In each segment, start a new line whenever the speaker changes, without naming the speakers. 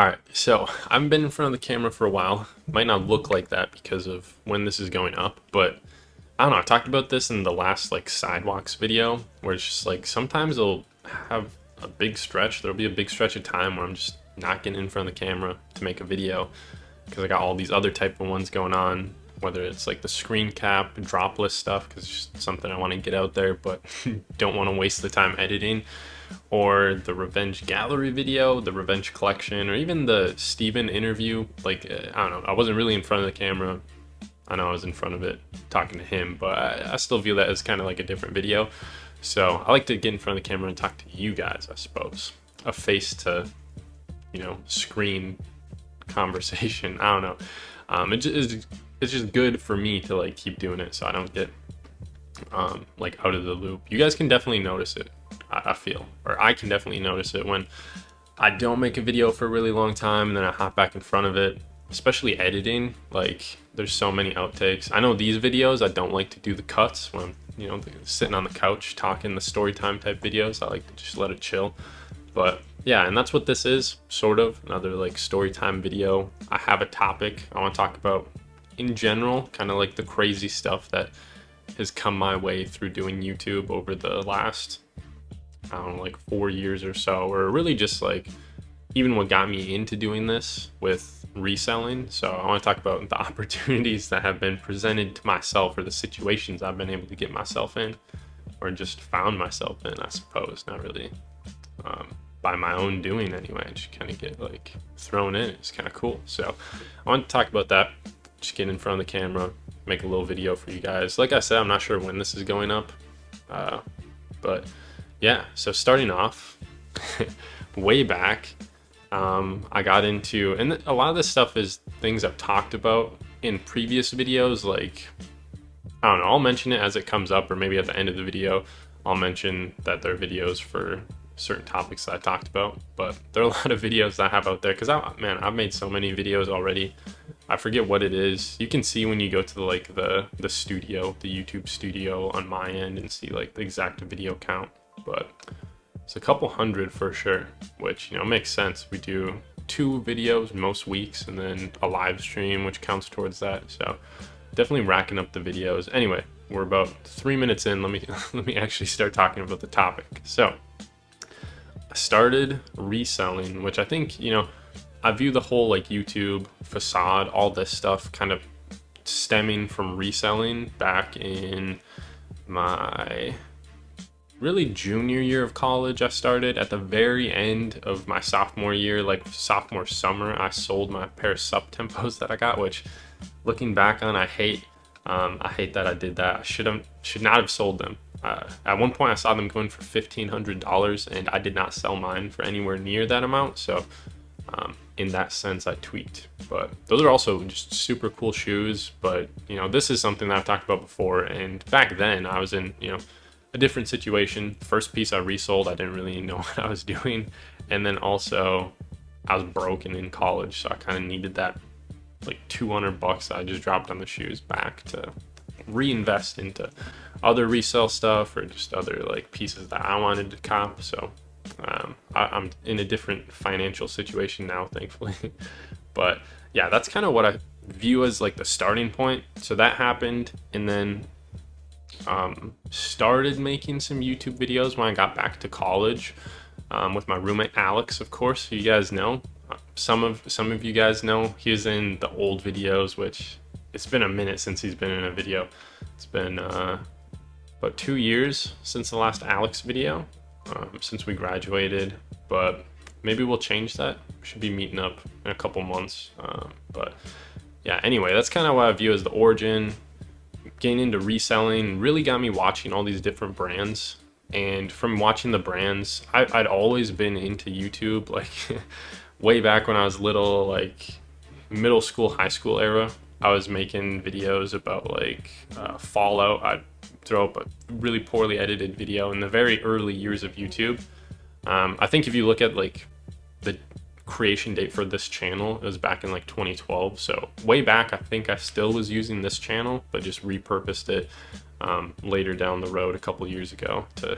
Alright, so I've been in front of the camera for a while. Might not look like that because of when this is going up, but I don't know. I talked about this in the last sidewalks video where it's just sometimes I'll have a big stretch. There'll be a big stretch of time where I'm just not getting in front of the camera to make a video because I got all these other type of ones going on, whether it's the screen cap, dropless stuff because it's just something I want to get out there but don't want to waste the time editing, or the Revenge Gallery video, the Revenge Collection, or even the Steven interview. I don't know, I wasn't really in front of the camera. I know I was in front of it talking to him, but I still view that as kind of like a different video. So I like to get in front of the camera and talk to you guys, I suppose. A face to, screen conversation. I don't know. It's just good for me to keep doing it so I don't get out of the loop. You guys can definitely notice it, I feel, or I can definitely notice it when I don't make a video for a really long time and then I hop back in front of it, especially editing. There's so many outtakes. I know these videos I don't like to do the cuts when I'm sitting on the couch talking, the story time type videos. I like to just let it chill. But yeah, and that's what this is, sort of another story time video. I have a topic I want to talk about in general, kind of the crazy stuff that has come my way through doing YouTube over the last, I don't know, 4 years or so, or really just even what got me into doing this with reselling. So I want to talk about the opportunities that have been presented to myself, or the situations I've been able to get myself in, or just found myself in, I suppose. Not really by my own doing anyway. I just kind of get thrown in. It's kind of cool. So I want to talk about that. Just get in front of the camera, make a little video for you guys. Like I said, I'm not sure when this is going up, but yeah. So starting off way back, I got into, and a lot of this stuff is things I've talked about in previous videos. I don't know, I'll mention it as it comes up, or maybe at the end of the video I'll mention that there are videos for certain topics that I talked about. But there are a lot of videos that I have out there because I've made so many videos already. I forget what it is. You can see when you go to the studio, the YouTube studio on my end, and see the exact video count, but it's a couple hundred for sure, which makes sense. We do 2 videos most weeks and then a live stream which counts towards that. So definitely racking up the videos. Anyway, we're about 3 minutes in. Let me actually start talking about the topic. So I started reselling, which I think, I view the whole YouTube, Facade, all this stuff kind of stemming from reselling back in my really junior year of college. I started at the very end of my sophomore year, sophomore summer. I sold my pair of sub tempos that I got, which looking back on, I hate that I did that. I should not have sold them. At one point I saw them going for $1,500 and I did not sell mine for anywhere near that amount. So in that sense I tweaked, but those are also just super cool shoes. But this is something that I've talked about before, and back then I was in a different situation. First piece I resold, I didn't really know what I was doing, and then also I was broken in college, so I kind of needed that $200 I just dropped on the shoes back to reinvest into other resale stuff, or just other pieces that I wanted to cop. So I'm in a different financial situation now, thankfully. But yeah, that's kind of what I view as the starting point. So that happened, and then started making some YouTube videos when I got back to college, with my roommate Alex, of course, who you guys know. Some of you guys know. He was in the old videos, which it's been a minute since he's been in a video. It's been about 2 years since the last Alex video, since we graduated, but maybe we'll change that. We should be meeting up in a couple months, but yeah, anyway, that's kind of what I view as the origin. Getting into reselling really got me watching all these different brands, and from watching the brands, I'd always been into YouTube, way back when I was little, middle school, high school era. I was making videos about Fallout. I'd throw up a really poorly edited video in the very early years of YouTube. I think if you look at the creation date for this channel, it was back in 2012. So way back, I think I still was using this channel, but just repurposed it later down the road a couple years ago to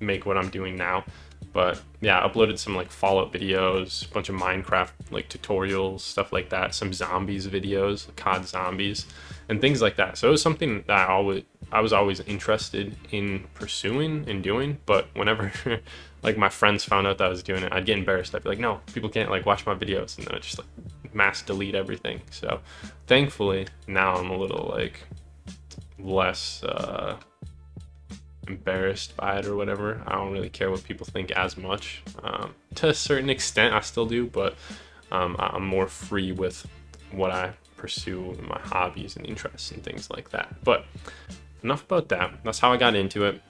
make what I'm doing now. But yeah, I uploaded some like Fallout videos, a bunch of Minecraft like tutorials, stuff like that, some zombies videos, COD zombies, and things like that. So it was something that I was always interested in pursuing and doing. But whenever like my friends found out that I was doing it, I'd get embarrassed. I'd be like, no, people can't like watch my videos, and then I'd just like mass delete everything. So thankfully now I'm a little like less embarrassed by it or whatever. I don't really care what people think as much. To a certain extent I still do, but I'm more free with what I pursue, my hobbies and interests and things like that. But enough about that. That's how I got into it.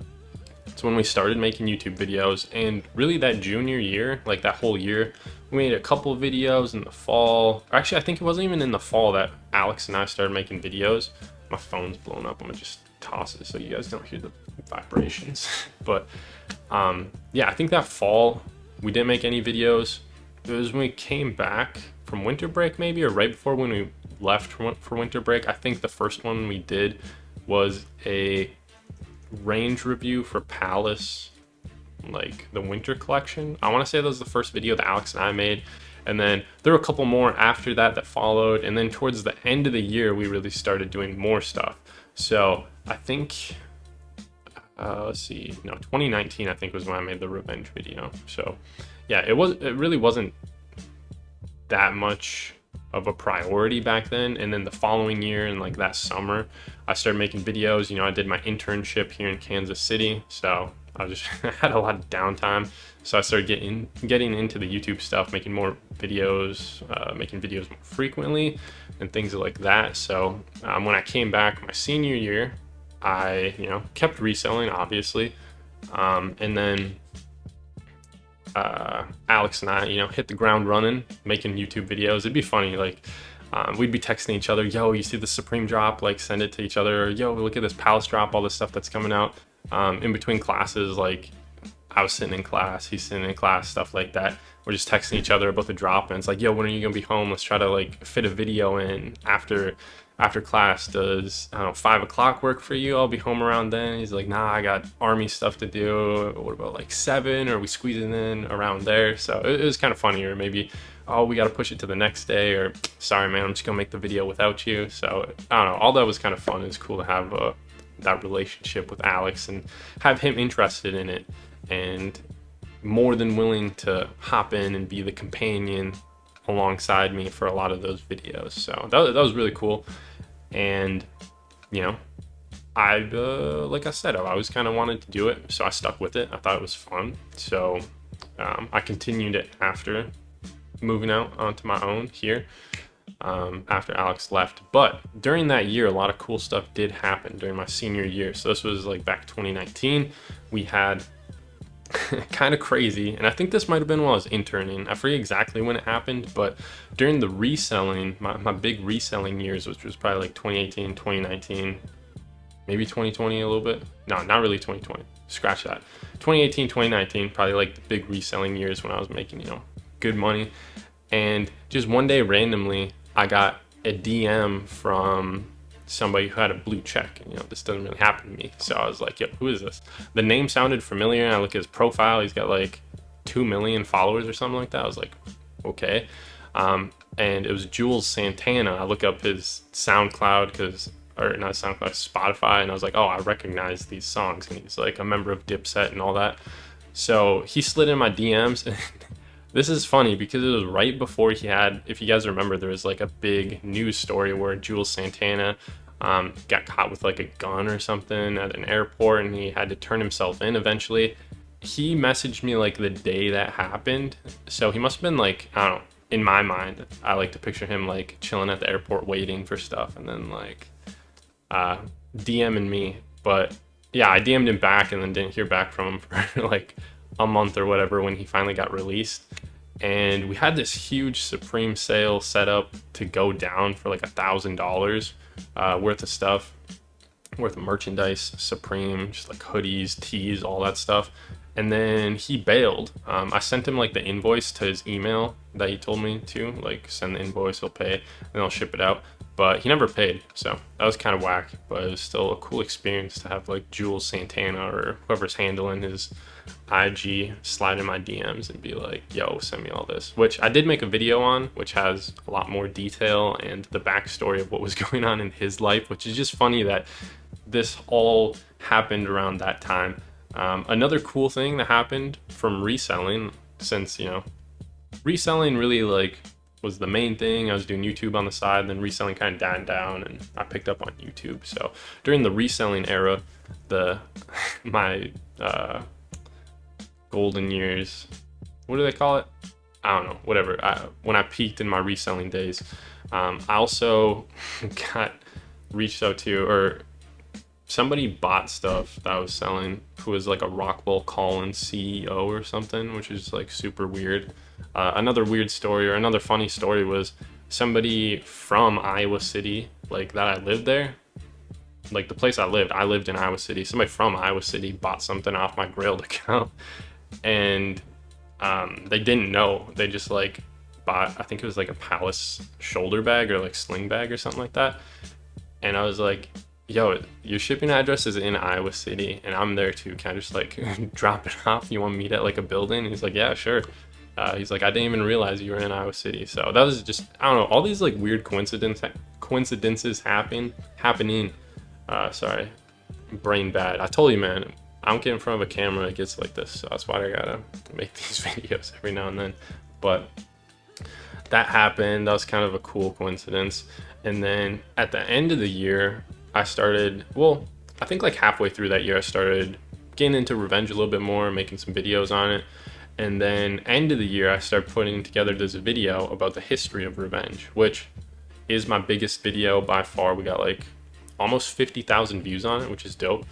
It's when we started making YouTube videos, and really that junior year, like that whole year, we made a couple videos in the fall. Actually, I think it wasn't even in the fall that Alex and I started making videos. My phone's blown up. I'm gonna just toss it so you guys don't hear the vibrations. But yeah, I think that fall we didn't make any videos. It was when we came back from winter break, maybe, or right before when we left for winter break. I think the first one we did was a range review for Palace, like the winter collection. I want to say that was the first video that Alex and I made, and then there were a couple more after that that followed, and then towards the end of the year we really started doing more stuff. So I think let's see, no, 2019 I think was when I made the revenge video. So yeah, it really wasn't that much of a priority back then. And then the following year, and like that summer, I started making videos. You know, I did my internship here in Kansas City, so I just had a lot of downtime. So I started getting into the YouTube stuff, making more videos, making videos more frequently and things like that. So when I came back my senior year, I, you know, kept reselling, obviously. And then Alex and I, you know, hit the ground running, making YouTube videos. It'd be funny, like we'd be texting each other, yo, you see the Supreme drop, like send it to each other, or, yo, look at this Palace drop, all this stuff that's coming out. In between classes, like I was sitting in class, he's sitting in class, stuff like that. We're just texting each other about the drop, and it's like, yo, when are you gonna be home? Let's try to like fit a video in after class. Does, I don't know, 5 o'clock work for you? I'll be home around then. He's like, nah, I got army stuff to do. What about like 7? Or we squeeze it in around there? So it was kind of funny. Or maybe, oh, we got to push it to the next day, or sorry man, I'm just gonna make the video without you. So I don't know, all that was kind of fun. It's cool to have that relationship with Alex and have him interested in it and more than willing to hop in and be the companion alongside me for a lot of those videos. So that was really cool. And you know, I like I said, I always kind of wanted to do it, so I stuck with it. I thought it was fun, so I continued it after moving out onto my own here, after Alex left. But during that year, a lot of cool stuff did happen during my senior year. So this was like back 2019. We had kind of crazy, and I think this might have been while I was interning. I forget exactly when it happened, but during the reselling, my big reselling years, which was probably like 2018, 2019, maybe 2020 a little bit. No, not really 2020. Scratch that. 2018, 2019, probably like the big reselling years when I was making, you know, good money. And just one day randomly, I got a DM from somebody who had a blue check, and you know, this doesn't really happen to me. So I was like, yo, who is this? The name sounded familiar, and I look at his profile, he's got like 2 million followers or something like that. I was like, okay. And it was Jules Santana. I look up his SoundCloud, or not SoundCloud, Spotify, and I was like, oh, I recognize these songs, and he's like a member of Dipset and all that. So he slid in my DMs, and this is funny because it was right before he had, if you guys remember, there was like a big news story where Jules Santana got caught with like a gun or something at an airport, and he had to turn himself in eventually. He messaged me like the day that happened. So he must have been like, I don't know, in my mind, I like to picture him like chilling at the airport waiting for stuff, and then like DMing me. But yeah, I DM'd him back and then didn't hear back from him for like a month or whatever when he finally got released. And we had this huge Supreme sale set up to go down for like $1,000 worth of stuff, worth of merchandise, Supreme, just like hoodies, tees, all that stuff. And then he bailed. I sent him like the invoice to his email that he told me to, like, send the invoice, he'll pay, and I'll ship it out. But he never paid, so that was kind of whack. But it was still a cool experience to have like Jules Santana or whoever's handling his IG slide in my DMs and be like, yo, send me all this, which I did make a video on, which has a lot more detail and the backstory of what was going on in his life, which is just funny that this all happened around that time. Another cool thing that happened from reselling, since, you know, reselling really like was the main thing. I was doing YouTube on the side, then reselling kind of died down, and I picked up on YouTube. So during the reselling era, my golden years, what do they call it? I don't know, whatever. When I peaked in my reselling days, I also got reached out to, or somebody bought stuff that I was selling who was like a Rockwell Collins CEO or something, which is like super weird. Another weird story, or another funny story, was somebody from Iowa City, like that I lived there, like the place I lived in Iowa City. Somebody from Iowa City bought something off my Grailed account, and they didn't know. They just like bought, I think it was like a Palace shoulder bag or like sling bag or something like that. And I was like, yo, your shipping address is in Iowa City and I'm there too. Can I just like drop it off? You want to meet at like a building? And he's like, yeah, sure. He's like, I didn't even realize you were in Iowa City. So that was just, I don't know, all these like weird coincidences happening. Sorry, brain bad. I told you, man, I don't get in front of a camera, it gets like this. So that's why I gotta make these videos every now and then. But that happened. That was kind of a cool coincidence. And then at the end of the year, I started, well, I think like halfway through that year, I started getting into Revenge a little bit more, making some videos on it. And then end of the year, I started putting together this video about the history of Revenge, which is my biggest video by far. We got like almost 50,000 views on it, which is dope.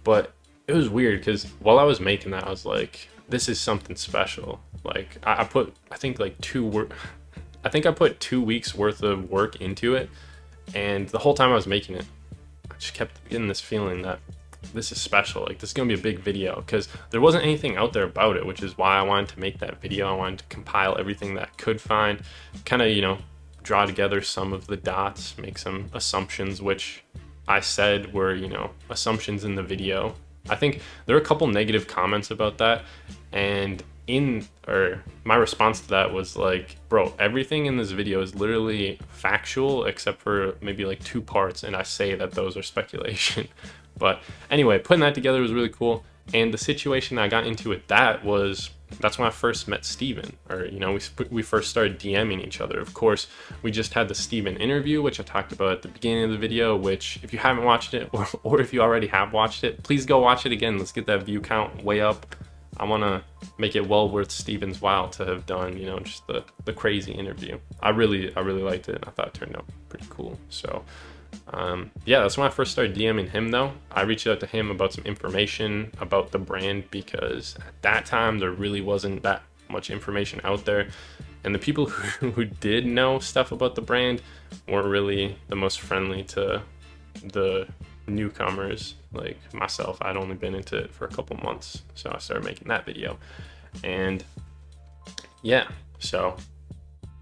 But it was weird because while I was making that, I was like, this is something special. Like I put, I think like I put 2 weeks worth of work into it. And the whole time I was making it, I just kept getting this feeling that this is special. Like this is gonna be a big video, because there wasn't anything out there about it, which is why I wanted to make that video. I wanted to compile everything that I could find, kind of, you know, draw together some of the dots, make some assumptions, which I said were, you know, assumptions in the video. I think there were a couple negative comments about that, and my response to that was like, bro, everything in this video is literally factual except for maybe like 2 parts, and I say that those are speculation. But anyway, putting that together was really cool. And the situation I got into with that was, that's when I first met Steven, or, you know, we first started DMing each other. Of course, we just had the Steven interview, which I talked about at the beginning of the video, which if you haven't watched it, or if you already have watched it, please go watch it again. Let's get that view count way up. I want to make it well worth Steven's while to have done, you know, just the crazy interview. I really liked it, and I thought it turned out pretty cool. So yeah, that's when I first started DMing him though. I reached out to him about some information about the brand, because at that time there really wasn't that much information out there. And the people who did know stuff about the brand weren't really the most friendly to the newcomers like myself. I'd only been into it for a couple months, so I started making that video. And yeah, so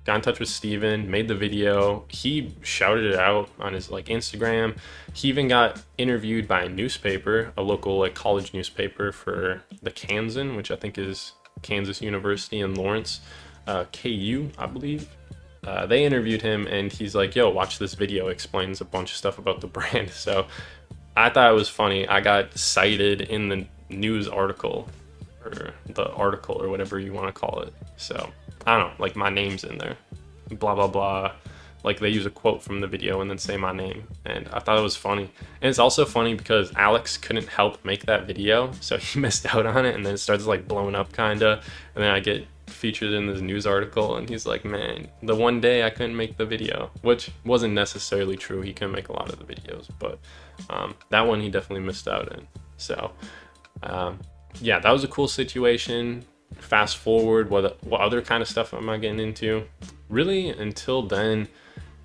got in touch with Steven, made the video. He shouted it out on his like Instagram. He even got interviewed by a newspaper, a local like college newspaper for the Kansan, which I think is Kansas University in Lawrence, KU, I believe. They interviewed him, and he's like, yo, watch this video, explains a bunch of stuff about the brand. So I thought it was funny. I got cited in the news article, or the article, or whatever you want to call it. So I don't know, like my name's in there, blah, blah, blah. Like they use a quote from the video and then say my name. And I thought it was funny. And it's also funny because Alex couldn't help make that video, so he missed out on it. And then it starts like blowing up kinda. And then I get featured in this news article, and he's like, man, the one day I couldn't make the video, which wasn't necessarily true. He couldn't make a lot of the videos, but that one he definitely missed out in. So yeah, that was a cool situation. Fast forward, what other kind of stuff am I getting into? Really, until then,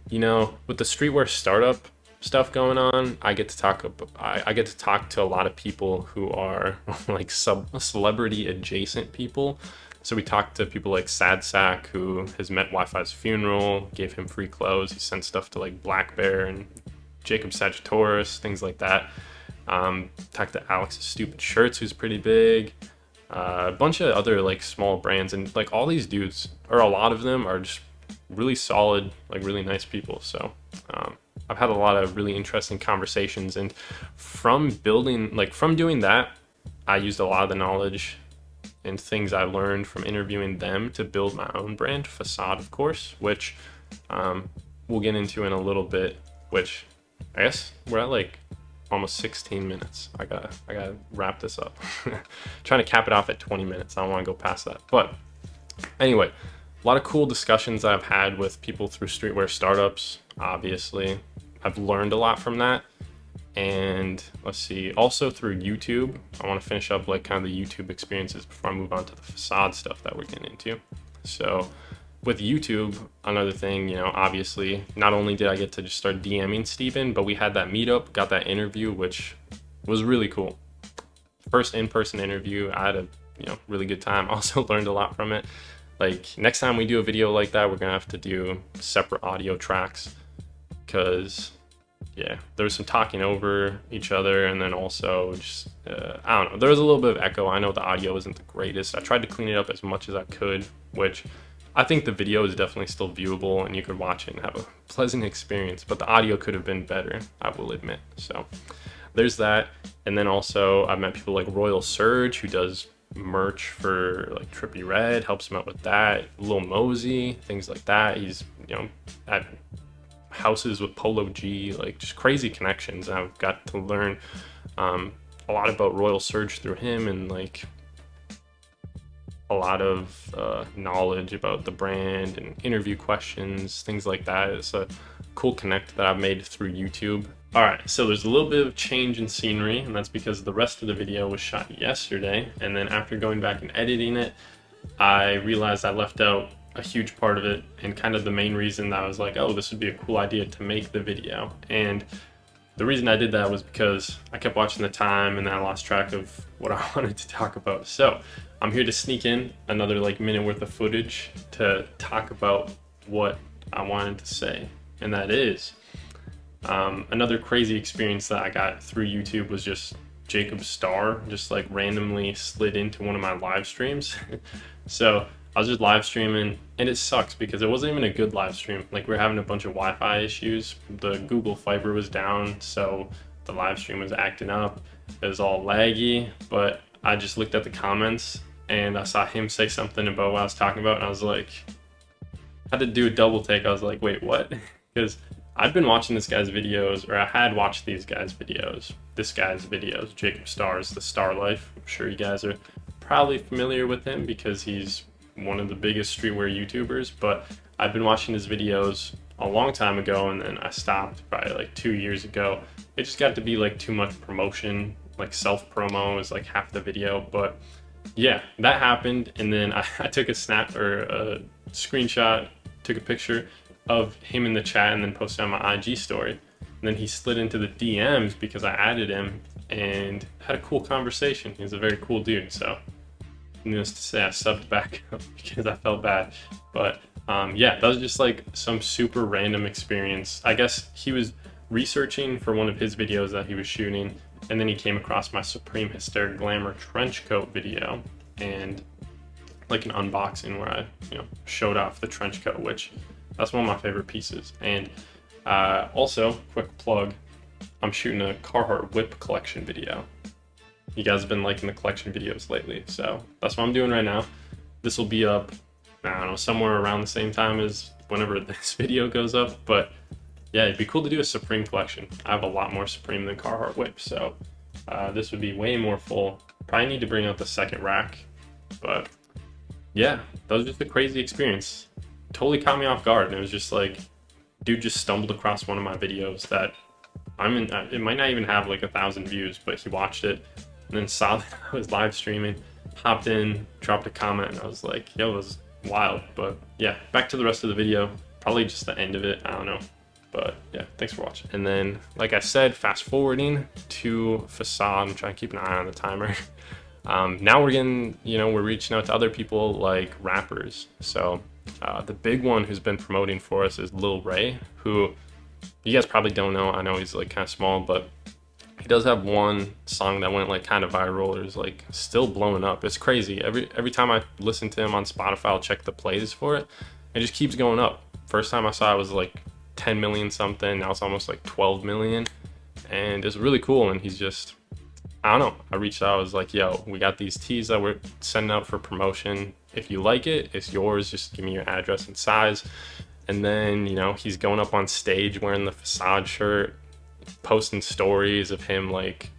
you know, with the streetwear startup stuff going on, I get to talk to a lot of people who are like celebrity adjacent people. So we talked to people like Sad Sack, who has met Wi-Fi's funeral, gave him free clothes. He sent stuff to like Black Bear and Jacob Sagittarius, things like that. Talked to Alex's Stupid Shirts, who's pretty big. a bunch of other like small brands, and like all these dudes, or a lot of them, are just really solid, like really nice people. So I've had a lot of really interesting conversations, and from doing that, I used a lot of the knowledge and things I learned from interviewing them to build my own brand, Facade, of course, which we'll get into in a little bit. Which I guess we're at like almost 16 minutes. I gotta wrap this up. Trying to cap it off at 20 minutes. I don't want to go past that. But anyway, a lot of cool discussions I've had with people through streetwear startups. Obviously, I've learned a lot from that. And let's see, also through YouTube. I want to finish up like kind of the YouTube experiences before I move on to the Facade stuff that we're getting into. So with YouTube, another thing, you know, obviously, not only did I get to just start DMing Steven, but we had that meetup, got that interview, which was really cool. First in-person interview, I had a really good time. Also learned a lot from it. Like next time we do a video like that, we're gonna have to do separate audio tracks, because yeah, there was some talking over each other, and then also just I don't know, there was a little bit of echo. I know the audio isn't the greatest. I tried to clean it up as much as I could, which I think the video is definitely still viewable and you could watch it and have a pleasant experience, but the audio could have been better, I will admit. So there's that. And then also I've met people like Royal Surge, who does merch for like Trippy Red, helps him out with that. Lil Mosey, things like that. He's, at houses with Polo G, like just crazy connections. And I've got to learn a lot about Royal Surge through him, and like a lot of knowledge about the brand and interview questions, things like that. It's a cool connect that I've made through YouTube. All right, so there's a little bit of change in scenery, and that's because the rest of the video was shot yesterday. And then after going back and editing it, I realized I left out a huge part of it, and kind of the main reason that I was like, oh, this would be a cool idea to make the video. And the reason I did that was because I kept watching the time and then I lost track of what I wanted to talk about. So I'm here to sneak in another like minute worth of footage to talk about what I wanted to say. And that is another crazy experience that I got through YouTube was just Jacob Starr just like randomly slid into one of my live streams. So I was just live streaming, and it sucks because it wasn't even a good live stream. Like, we're having a bunch of Wi-Fi issues. The Google Fiber was down, so the live stream was acting up. It was all laggy, but I just looked at the comments and I saw him say something about what I was talking about, and I was like, I had to do a double take. I was like, wait, what? Because I've been watching this guy's videos, or I had watched these guys' videos. This guy's videos, Jacob Starr's The Star Life. I'm sure you guys are probably familiar with him because he's one of the biggest streetwear YouTubers, but I've been watching his videos a long time ago, and then I stopped probably like 2 years ago. It just got to be like too much promotion, like self promo is like half the video. But yeah, that happened, and then I took a snap or a screenshot, took a picture of him in the chat, and then posted on my IG story. And then he slid into the DMs because I added him and had a cool conversation. He's a very cool dude, so needless to say, I subbed back up because I felt bad. But yeah, that was just like some super random experience. I guess he was researching for one of his videos that he was shooting, and then he came across my Supreme Hysteric Glamour trench coat video and like an unboxing where I showed off the trench coat, which that's one of my favorite pieces. And also, quick plug, I'm shooting a Carhartt whip collection video. You guys have been liking the collection videos lately, so that's what I'm doing right now. This will be up, I don't know, somewhere around the same time as whenever this video goes up. But yeah, it'd be cool to do a Supreme collection. I have a lot more Supreme than Carhartt whips, so this would be way more full. Probably need to bring out the second rack. But yeah, that was just a crazy experience. Totally caught me off guard, and it was just like, dude just stumbled across one of my videos that it might not even have like 1,000 views, but he watched it and then saw that I was live streaming, hopped in, dropped a comment, and I was like, yo, it was wild. But yeah, back to the rest of the video, probably just the end of it, I don't know. But yeah, thanks for watching. And then, like I said, fast forwarding to Facade. I'm trying to keep an eye on the timer. Now we're getting, we're reaching out to other people like rappers. So the big one who's been promoting for us is Lil Ray, who you guys probably don't know. I know he's like kind of small, but He does have one song that went like kind of viral, or is like still blowing up. It's crazy. Every time I listen to him on Spotify, I'll check the plays for it. It just keeps going up. First time I saw it was like 10 million something. Now it's almost like 12 million, and it's really cool. And he's just, I don't know. I reached out. I was like, "Yo, we got these tees that we're sending out for promotion. If you like it, it's yours. Just give me your address and size." And then, you know, he's going up on stage wearing the Facade shirt, posting stories of him like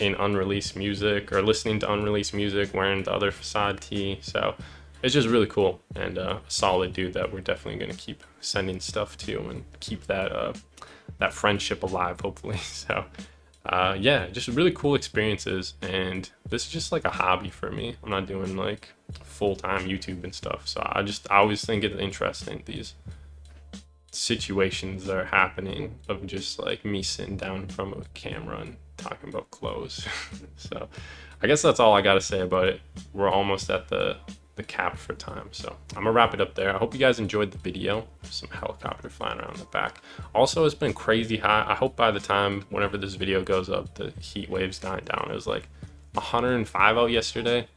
in unreleased music or listening to unreleased music, wearing the other Facade tee. So it's just really cool, and a solid dude that we're definitely going to keep sending stuff to and keep that friendship alive, hopefully. So yeah, just really cool experiences, and this is just like a hobby for me. I'm not doing like full-time YouTube and stuff, so I always think it's interesting, these situations that are happening of just like me sitting down in front of a camera and talking about clothes. So I guess that's all I gotta say about it. We're almost at the cap for time, so I'm gonna wrap it up there. I hope you guys enjoyed the video. Some helicopter flying around the back. Also, it's been crazy hot. I hope by the time whenever this video goes up, the heat wave's dying down. It was like 105 out yesterday.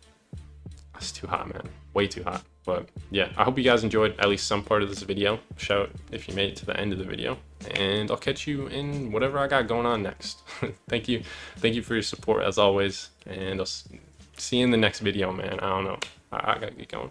It's too hot, man. Way too hot. But yeah, I hope you guys enjoyed at least some part of this video. Shout if you made it to the end of the video, and I'll catch you in whatever I got going on next. Thank you for your support as always, and I'll see you in the next video, man. I don't know, I gotta get going.